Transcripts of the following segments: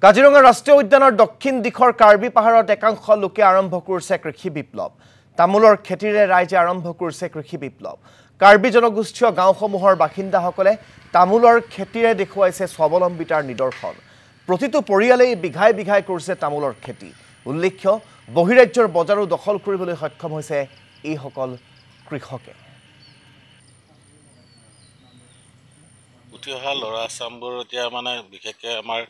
কাজিৰঙা ৰাষ্ট্ৰীয় উদ্যানৰ দক্ষিণ দিশৰ কাৰ্বি পাহাৰত একাংশ লোকে আৰম্ভ কৰিছে কৃষি বিপ্লৱ। তামোলৰ খেতিৰে ৰাইজে আৰম্ভ কৰিছে কৃষি বিপ্লৱ। কাৰ্বি জনগোষ্ঠীয় গাঁওসমূহৰ বাসিন্দাসকলে তামোলৰ খেতিৰে দেখুৱাইছে স্বাৱলম্বিতাৰ নিদৰ্শন। প্ৰতিটো পৰিয়ালেই বিঘাই বিঘাই কৰিছে তামোলৰ খেতি। উল্লেখ্য, বহিৰাজ্যৰ বজাৰো দখল কৰিবলৈ সক্ষম হৈছে এইসকল কৃষকে। উঠি অহা ল'ৰা চামবোৰ এতিয়া মানে বিশেষকৈ আমাৰ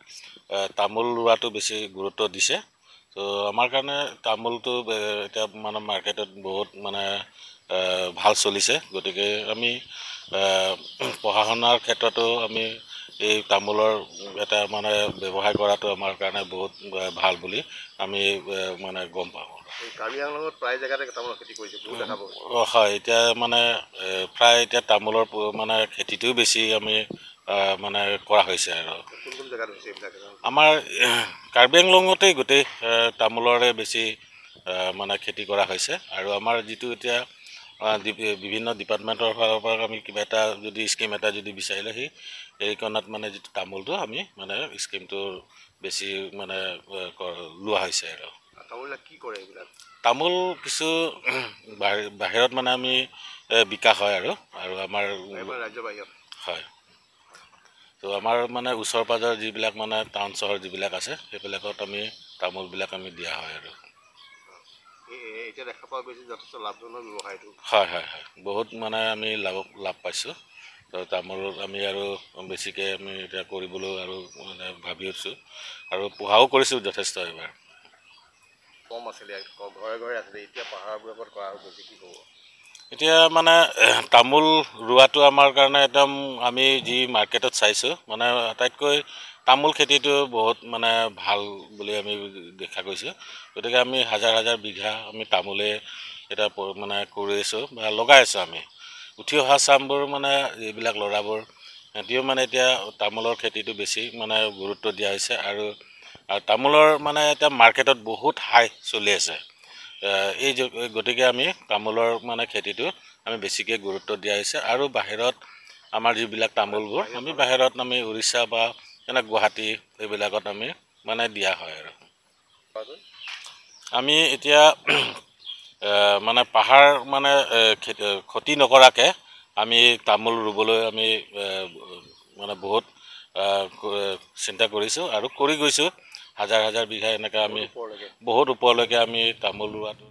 তামোল ৰোৱাটো বেছি গুৰুত্ব দিছে। তো আমাৰ কাৰণে তামোলটো এতিয়া মানে মাৰ্কেটত বহুত মানে ভাল চলিছে। গতিকে আমি পঢ়া শুনাৰ ক্ষেত্ৰতো আমি এই তামোলৰ এটা মানে ব্যৱসায় কৰাটো আমাৰ কাৰণে বহুত ভাল বুলি আমি মানে গম পাওঁ। কাৰ্বি আংলঙত প্ৰায় জেগাতে তামোলৰ খেতি কৰিছে, বহুত দেখা পাওঁ। হয়, এতিয়া মানে প্ৰায় এতিয়া তামোলৰ মানে খেতিটোও বেছি আমি মানে কৰা হৈছে। আৰু কোন কোন জেগাত হৈছে এইবিলাক? আমাৰ কাৰ্বি আংলঙতেই গোটেই তামোলৰে বেছি মানে খেতি কৰা হৈছে। আৰু আমাৰ যিটো এতিয়া বিভিন্ন ডিপাৰ্টমেণ্টৰ ফালৰ পৰা আমি কিবা এটা যদি স্কিম এটা যদি বিচাৰিলে সেইকণত মানে যিটো তামোলটো আমি মানে স্কিমটো বেছি মানে লোৱা হৈছে। আৰু তামোলবিলাক কি কৰে এইবিলাক? তামোল কিছু বাহিৰত মানে আমি বিকাশ হয় আৰু আমাৰ ৰাজ্যৰ বাহিৰত হয়। তো আমাৰ মানে ওচৰ পাজৰ যিবিলাক মানে টাউন চহৰ যিবিলাক আছে সেইবিলাকত আমি তামোলবিলাক আমি দিয়া হয়। আৰু এতিয়া দেখা পোৱা গৈছে যথেষ্ট লাভজনক ব্যৱসায়টো। হয় হয় হয়, বহুত মানে আমি লাভ পাইছোঁ। তো তামোল আমি আৰু বেছিকৈ আমি এতিয়া কৰিবলৈ আৰু মানে ভাবি আছোঁ আৰু পোহাও কৰিছোঁ যথেষ্ট। এইবাৰ কম আছিলে, ঘৰে ঘৰে আছিলে, এতিয়া পাহাৰবোৰত কৰা হৈছে। কি ক'ব? এতিয়া মানে তামোল ৰোৱাটো আমাৰ কাৰণে একদম আমি যি মাৰ্কেটত চাইছোঁ মানে আটাইতকৈ তামোল খেতিটো বহুত মানে ভাল বুলি আমি দেখা গৈছোঁ। গতিকে আমি হাজাৰ হাজাৰ বিঘা আমি তামোলে এটা মানে কৰি আছোঁ বা লগাই আছোঁ। আমি উঠি অহা চামবোৰ মানে এইবিলাক ল'ৰাবোৰ সিহঁতিও মানে এতিয়া তামোলৰ খেতিটো বেছি মানে গুৰুত্ব দিয়া হৈছে। আৰু তামোলৰ মানে এতিয়া মাৰ্কেটত বহুত হাই চলি আছে। এই গতিকে আমি তামোলৰ মানে খেতিটো আমি বেছিকৈ গুৰুত্ব দিয়া হৈছে। আৰু বাহিৰত আমাৰ যিবিলাক তামোলবোৰ আমি বাহিৰত আমি উৰিষ্যা বা এনে গুৱাহাটী এইবিলাকত আমি মানে দিয়া হয়। আৰু আমি এতিয়া মানে পাহাৰ মানে ক্ষতি নকৰাকৈ আমি তামোল ৰুবলৈ আমি মানে বহুত চিন্তা কৰিছোঁ আৰু কৰি গৈছোঁ। হাজাৰ হাজাৰ বিঘা এনেকৈ আমি বহুত ওপৰলৈকে আমি তামোল ৰোৱাটো